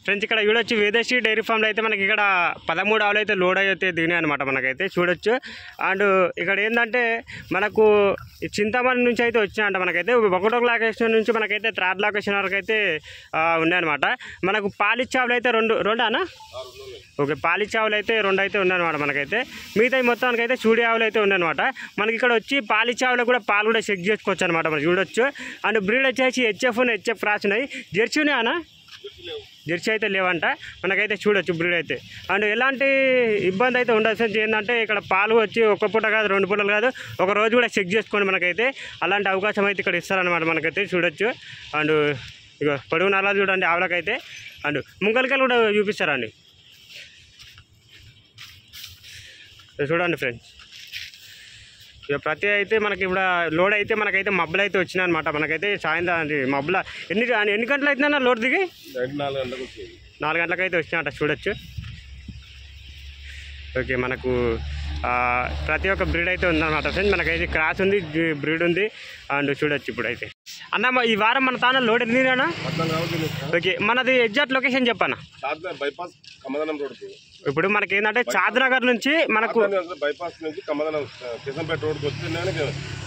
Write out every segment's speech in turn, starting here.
Friends ఇక్కడ చూడొచ్చు Vedasri dairy ఫామ్లో అయితే మనకి ఇక్కడ 13 ఆవులు అయితే లోడ్ అయితే దిగినాయి అనమాట మనకైతే చూడొచ్చు. అండ్ ఇక్కడ ఏంటంటే మనకు చింతమణి నుంచి అయితే వచ్చినాయంట మనకైతే 1వ లొకేషన్ నుంచి మనకైతే 3rd లొకేషన్ వరకు అయితే ఉన్నాయన్నమాట. మనకు పాలిచ్చే ఆవులు అయితే రెండానా ఓకే పాలిచ్చే ఆవులు అయితే 2 అయితే ఉన్నాయన్నమాట మనకైతే. మిగతా మొత్తానికి అయితే చూడి ఆవులు అయితే ఉన్నాయన్నమాట. మనకి ఇక్కడ వచ్చి పాలిచ్చే ఆవులు కూడా పాలు కూడా చెక్ చేసుకోవచ్చు అనమాట మనం చూడొచ్చు. అండ్ బ్రీడ్ వచ్చేసి హెచ్ఎఫ్ క్రాస్ ఉన్నాయి. జెర్సీ ఉన్నాయన్నా జెర్సీ అయితే లేవంట మనకైతే చూడొచ్చు బ్రీడ్ అయితే. అండ్ ఎలాంటి ఇబ్బంది అయితే ఉండదు. ఏంటంటే ఇక్కడ పాలు వచ్చి ఒక పూట కాదు 2 పూటలు కాదు ఒక రోజు కూడా చెక్ చేసుకోండి మనకైతే అలాంటి అవకాశం అయితే ఇక్కడ ఇస్తారనమాట మనకైతే చూడొచ్చు. అండ్ ఇక పొడుగున అలా చూడండి ఆవులకైతే. అండ్ ముంగలికలు కూడా చూపిస్తారండి చూడండి ఫ్రెండ్స్. ఇక ప్రతి అయితే మనకి ఇప్పుడు లోడ్ అయితే మనకైతే మబ్బులు అయితే వచ్చినాయి అనమాట మనకైతే. సాయంత్రం మబ్బుల ఎన్ని గంటలు అవుతుందన్న లోడ్ దిగి 4 గంటలకు అయితే వచ్చినాయంట చూడొచ్చు. ఓకే మనకు ప్రతి ఒక్క బ్రీడ్ అయితే ఉందన్నమాట ఫ్రెండ్స్. మనకైతే క్రాస్ ఉంది బ్రీడ్ ఉంది. అండ్ చూడొచ్చు ఇప్పుడు అయితే అన్న ఈ వారం మన తాన లోడ్ ఎన్నినా ఓకే మనది ఎగ్జాక్ట్ లొకేషన్ చెప్పన్నా. బైపాస్ కమదనం రోడ్ ఇప్పుడు మనకి ఏంటంటే చాద్నగర్ నుంచి మనకు బైపాస్ నుంచి కమదనం కిషంపేట రోడ్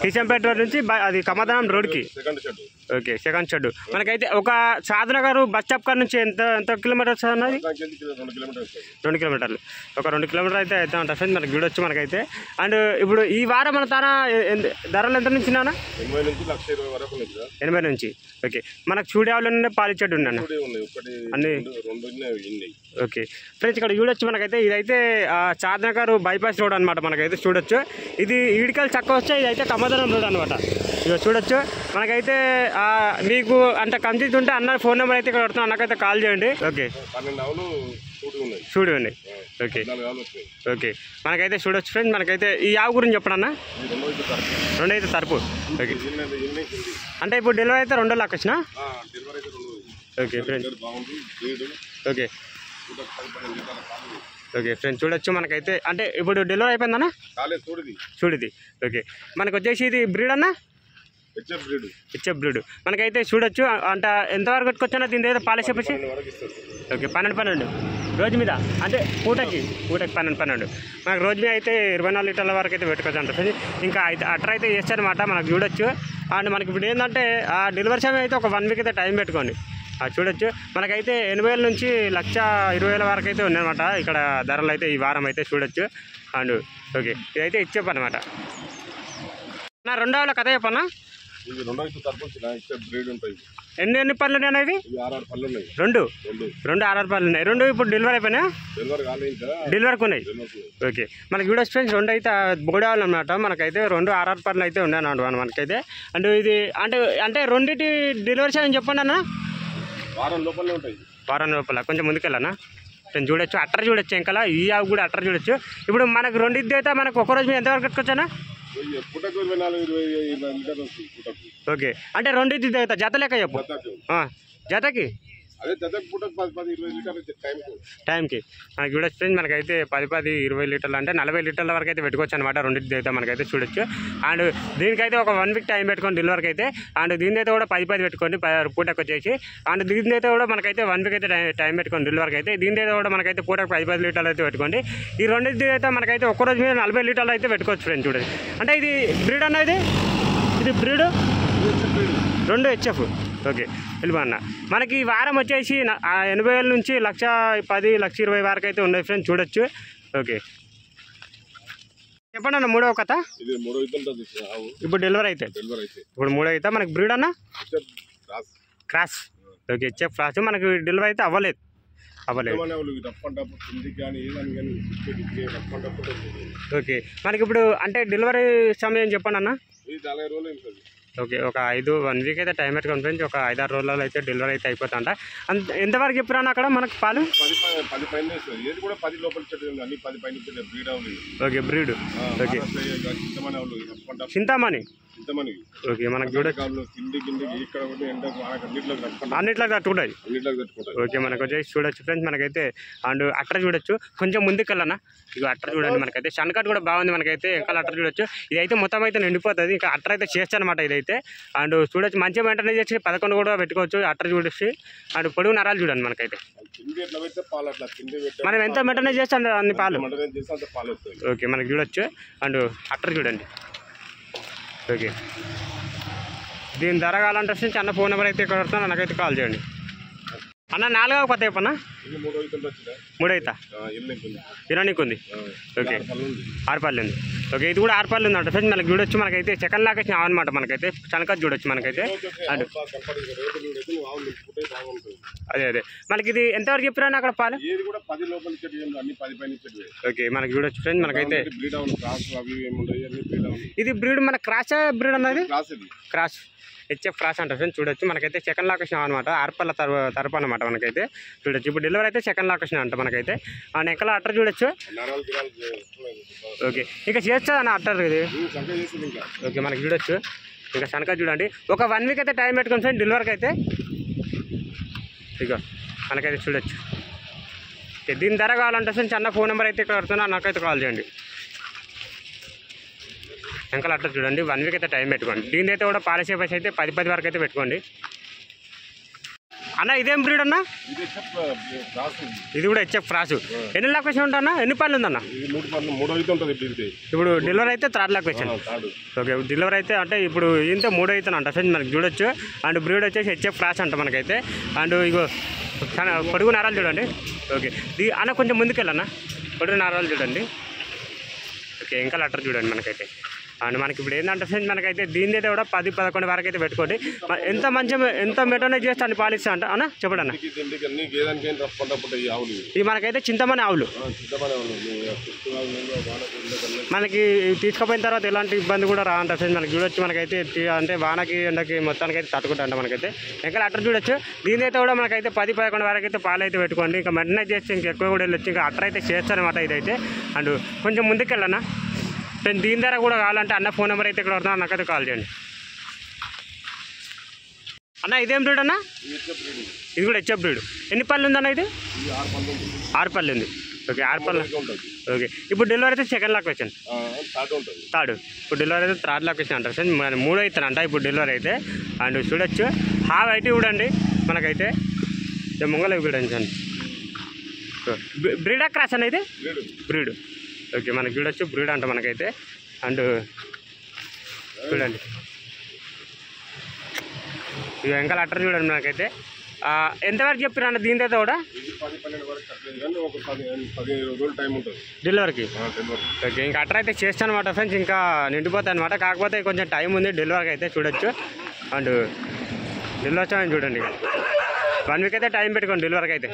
కిషంపేట రోడ్ నుంచి అది కమదనం రోడ్కి ఓకే సెకండ్ షెడ్. మనకైతే ఒక చాద్నగర్ బస్ స్టాప్ కాడ నుంచి ఎంత కిలోమీటర్స్ అన్నది 2 కిలోమీటర్లు ఒక 2 కిలోమీటర్ అయితే అవుతా ఫ్రెండ్స్ మనకి చూడొచ్చు మనకైతే. అండ్ ఇప్పుడు ఈ వారం మన తాన ధరలు ఎంత నుంచి నాన్న 80 నుంచి ఓకే. మనకు చూడే ఆవులు పాలిచ్చేట్టు ఉన్నాను అన్ని ఓకే ఫ్రెండ్స్. ఇక్కడ చూడొచ్చు మనకైతే ఇదైతే చాద్నగర్ బైపాస్ రోడ్ అనమాట మనకైతే చూడొచ్చు. ఇది ఈడికల్ చక్క వస్తే ఇదైతే కమదనం రోడ్ అనమాట. ఇక చూడొచ్చు మనకైతే మీకు అంత కంప్లీట్ ఉంటే అన్న ఫోన్ నెంబర్ అయితే ఇక్కడ పెడుతున్నా అన్నకైతే కాల్ చేయండి. ఓకే చూడు ఉన్నాయి ఓకే ఓకే మనకైతే చూడొచ్చు ఫ్రెండ్స్. మనకైతే ఈ ఆవు గురించి చెప్పడన్నా 2 అయితే తరపు ఓకే. అంటే ఇప్పుడు డెలివరీ అయితే 2 లాక్ వచ్చినా okay friends okay okay friends చూడొచ్చు మనకైతే. అంటే ఇప్పుడు డెలివరీ అయిపోయిందన్నా చూడిది ఓకే. మనకు వచ్చేసి ఇది బ్రీడ్ అన్నా హెచ్ఎఫ్ బ్రీడ్ మనకైతే చూడొచ్చు. అంటే ఎంతవరకు పెట్టుకొచ్చా దీని ఏదో పాలసీ చెప్పచ్చు ఓకే 12 రోజు మీద అంటే పూటకి 12 మనకు రోజు మీద అయితే 24 లీటర్ల వరకు అయితే పెట్టుకోవచ్చు అంటారు. ఇంకా అయితే అట్రా అయితే చేస్తారనమాట మనకు చూడొచ్చు. అండ్ మనకి ఇప్పుడు ఏంటంటే ఆ డెలివరీ సమయం అయితే ఒక 1 వీక్ అయితే టైం పెట్టుకోండి చూడొచ్చు. మనకైతే 80,000 నుంచి 1,20,000 వరకు అయితే ఉన్నాయన్నమాట ఇక్కడ ధరలు అయితే ఈ వారం అయితే చూడొచ్చు. అండ్ ఓకే ఇదైతే హెచ్ఎఫ్ అనమాట. నా 2 ఆవుల కథ చెప్పన్నా ఎన్ని పళ్ళు ఉన్నాయి ఇవి 2 6 పళ్ళు ఉన్నాయి. 2 ఇప్పుడు డెలివరీ అయిపోయినా డెలివరీకి ఉన్నాయి ఓకే. మనకి వీడియో ఫ్రెండ్స్ 2 అయితే బోడాలు అనమాట మనకైతే 2 6 పళ్ళు అయితే ఉన్నాయి అన్నమాట మనకైతే. అండ్ ఇది అంటే రెండింటి డెలివరీ అని చెప్పండి అన్న వారం లోపల కొంచెం ముందుకెళ్ళనా నేను చూడొచ్చు. అట్టర్ చూడొచ్చు ఇంకా ఈ ఆవు కూడా అట్టర్ చూడొచ్చు. ఇప్పుడు మనకు రెండింటి అయితే మనకు ఒక రోజు మీద ఎంతవరకు పెట్టుకోవచ్చా ఓకే. అంటే రెండింటి అయితే జత లెక్క చెప్పు జతకి టైంకి మనకి చూడొచ్చు ఫ్రెండ్స్. మనకైతే 10-20 లీటర్లు అంటే 40 లీటర్ల వరకు అయితే పెట్టుకోవచ్చు అనమాట రెండింటి అయితే మనకైతే చూడొచ్చు. అండ్ దీనికైతే ఒక 1 వీక్ టైం పెట్టుకోండి డెలివరీకి అయితే. అండ్ దీని అయితే కూడా 10 పెట్టుకోండి పూటకు వచ్చేసి. అండ్ దీని అయితే కూడా మనకైతే 1 వీక్ అయితే టైం పెట్టుకోండి డెలివరీకి అయితే. దీని అయితే కూడా మనకైతే పూటకు 10 లీటర్లు అయితే పెట్టుకోండి. ఈ రెండింటి అయితే మనకైతే ఒక్క రోజు మీద 40 లీటర్లు అయితే పెట్టుకోవచ్చు ఫ్రెండ్స్ చూడండి. అంటే ఇది బ్రీడ్ అన్న ఇది బ్రీడ్ 2 హెచ్ఎఫ్ ఓకే వెళ్ళిపోన్న. మనకి ఈ వారం వచ్చేసి 80,000 నుంచి 1,10,000 1,20,000 వరకు అయితే ఉన్నాయి ఫ్రెండ్స్ చూడొచ్చు ఓకే. చెప్పండి అన్న 3వ కథ ఇప్పుడు డెలివరీ అయితే ఇప్పుడు 3 అయితే మనకి బ్రీడ్ అన్న క్రాస్ ఓకే హెచ్ఎఫ్ క్రాస్. మనకి డెలివరీ అయితే అవ్వలేదు ఓకే. మనకి ఇప్పుడు అంటే డెలివరీ సమయం చెప్పండి అన్న ఓకే. ఒక 1 వీక్ అయితే టైం పెట్టుకోండి ఫ్రెండ్స్. ఒక 5-6 రోజులలో అయితే డెలివరీ అయితే అయిపోతుంట. ఎంతవరకు చెప్పాను అక్కడ మనకు పాలు okay breed okay Chintamani Chintamani okay మనకు చూడ తిండి గిండికి ఇక్కడ ఒకటి ఎండకు వానకు అన్నిట్లో తట్టుకుంటుంది. అన్నిట్లోకి తట్టుకుంటాయి. ఓకే మనకు వచ్చేసి చూడొచ్చు ఫ్రెండ్స్ మనకైతే. అండ్ అట్టర్ చూడొచ్చు కొంచెం ముందుకు వెళ్ళనా, ఇక అట్టర్ చూడండి మనకైతే. షన్కట్ కూడా బాగుంది మనకైతే. ఇంకా అట్టర్ చూడొచ్చు. ఇదైతే మొత్తం అయితే నిండిపోతుంది. ఇంకా అట్టర్ అయితే చేస్తానమాట ఇదైతే. అండ్ చూడొచ్చు మంచిగా మెయింటైన్ చేసి 11 కూడా పెట్టుకోవచ్చు అట్టర్ చూడొచ్చు. అండ్ పొడుగు నరాలు చూడండి మనకైతే. మనం ఎంత మెయింటైన్ చేస్తాం అన్ని పాలు. ఓకే మనకి చూడొచ్చు. అండ్ అట్టర్ చూడండి. ఓకే దీని ధర కావాలంటే అన్న ఫోన్ నెంబర్ అయితే ఇక్కడ వస్తున్నా, నాకైతే కాల్ చేయండి అన్న. 4వ పత్త చెప్పన్నా? 3 అవుతా ఇరానీకి ఉంది. ఓకే 6 పళ్ళు ఉంది. ఓకే ఇది కూడా 6 పళ్ళు ఉంది అంటే ఫ్రెండ్స్ మనకి చూడొచ్చు. మనకైతే సెకండ్ లాకేషన్ అనమాట మనకైతే. చనకత్ చూడొచ్చు మనకైతే. అండ్ అదే మనకి ఇది ఎంతవరకు చెప్పిరా అక్కడ పాలు? ఓకే మనకి చూడొచ్చు ఫ్రెండ్స్ మనకైతే. ఇది బ్రీడ్ మన క్రాస్ బ్రీడ్ అన్నది క్రాస్ హెచ్ఎఫ్ క్రాస్ అంటే ఫ్రెండ్స్ చూడొచ్చు. మనకైతే సెకండ్ లాకేషన్ అనమాట. 6 పళ్ళ తరపు అనమాట మనకైతే. చూడొచ్చు ఇప్పుడు డెలివరీ అయితే సెకండ్ లాకేషన్ అంట మనకైతే. అండ్ ఎక్కల అట్టర్ చూడొచ్చు. ఓకే ఇంకా చేస్తా అన్న అట్టర్ ఇది. ఓకే మనకి చూడొచ్చు. ఇంకా సనక చూడండి. ఒక 1 వీక్ అయితే టైం పెట్టుకోండి సార్ డెలివరీకి అయితే. ఇక మనకైతే చూడొచ్చు. ఓకే దీని ధర కావాలంటే సార్ చిన్న ఫోన్ నెంబర్ అయితే ఇక్కడ వస్తున్నా, నాకైతే కాల్ చేయండి. వెంకల అట్లా చూడండి. 1 వీక్ అయితే టైం పెట్టుకోండి. దీని అయితే కూడా పాలసీ పైస అయితే 10 వరకు అయితే పెట్టుకోండి అన్న. ఇదేం బ్రీడ్ అన్న? ఇది కూడా హెచ్ఎఫ్ క్రాస్. ఎన్ని లొకేషన్ ఉంటా? ఎన్ని పళ్ళు ఉందన్న? ఇప్పుడు డెలివరీ అయితే 3rd లొకేషన్. ఓకే డెలివరీ అయితే అంటే ఇప్పుడు ఇంత 3 అవుతాను అంట ఫ్రెండ్స్ మనకి చూడొచ్చు. అండ్ బ్రీడ్ వచ్చేసి హెచ్ఎఫ్ క్రాస్ అంట మనకైతే. అండ్ ఇగో పొడుగు నరాలు చూడండి. ఓకే అన్న కొంచెం ముందుకు వెళ్ళన్నా. పొడుగు నరాలు చూడండి. ఓకే ఇంకా లెటర్ చూడండి మనకైతే. అండ్ మనకి ఇప్పుడు ఏంటంటే ఫ్రెండ్స్ మనకైతే దీని అయితే కూడా 10-11 వరకు అయితే పెట్టుకోండి. ఎంత మంచిగా ఎంత మెయింటైన్ చేస్తే అన్ని పాలిస్తా అంట అన్న చెప్పండి అన్న. ఇవి మనకైతే చింతమని ఆవులు. మనకి తీసుకుపోయిన తర్వాత ఎలాంటి ఇబ్బంది కూడా రాంట ఫ్రెండ్స్ మనకి చూడొచ్చు. మనకైతే అంటే వానకి ఎండకి మొత్తానికి అయితే తట్టుకుంటా అంట మనకైతే. ఇంకా అట్టర్ చూడొచ్చు. దీని అయితే కూడా మనకైతే 10-11 వరకు అయితే పాలు అయితే పెట్టుకోండి. ఇంకా మెయింటైన్ చేస్తే ఇంకా ఎక్కువ కూడా వెళ్ళొచ్చు. ఇంకా అట్టర్ అయితే చేస్తారనమాట ఇదైతే. అండ్ కొంచెం ముందుకు వెళ్ళన్నా ఫ్రెండ్. దీని ధర కూడా కావాలంటే అన్న ఫోన్ నెంబర్ అయితే ఇక్కడ వస్తున్నా, నాకైతే కాల్ చేయండి అన్న. ఇదేం బ్రీడ్ అన్న? ఇది కూడా హెచ్ఎఫ్ బ్రీడ్. ఎన్ని పళ్ళు ఉందన్న ఇది? 6 పళ్ళు ఉంది. ఓకే 6 పళ్ళు. ఓకే ఇప్పుడు డెలివరీ అయితే సెకండ్ లొకేషన్. 3rd ఇప్పుడు డెలివరీ అయితే 3rd లొకేషన్ అంటారు సార్. 3 అవుతానంట ఇప్పుడు డెలివరీ అయితే. అండ్ చూడొచ్చు హావ్ అయితే చూడండి మనకైతే. ముంగల చూడండి సార్. బ్రీడా క్రాస్ అన్న ఇది? బ్రీడ్. ఓకే మనకి చూడొచ్చు బ్రీడ్ అంట మనకైతే. అండ్ చూడండి ఇవి వెంకల అట్టర్ చూడండి మనకైతే. ఎంతవరకు చెప్పారు అన్న దీని అయితే కూడా? డెలివరీకి. ఓకే ఇంకా అట్టర్ అయితే చేస్తాను అనమాట ఫ్రెండ్స్. ఇంకా నిండిపోతాయి అనమాట. కాకపోతే కొంచెం టైం ఉంది డెలివరీకి అయితే చూడొచ్చు. అండ్ డెలివరీ వచ్చామని చూడండి. 1 వీక్ అయితే టైం పెట్టుకోండి డెలివరీకి అయితే.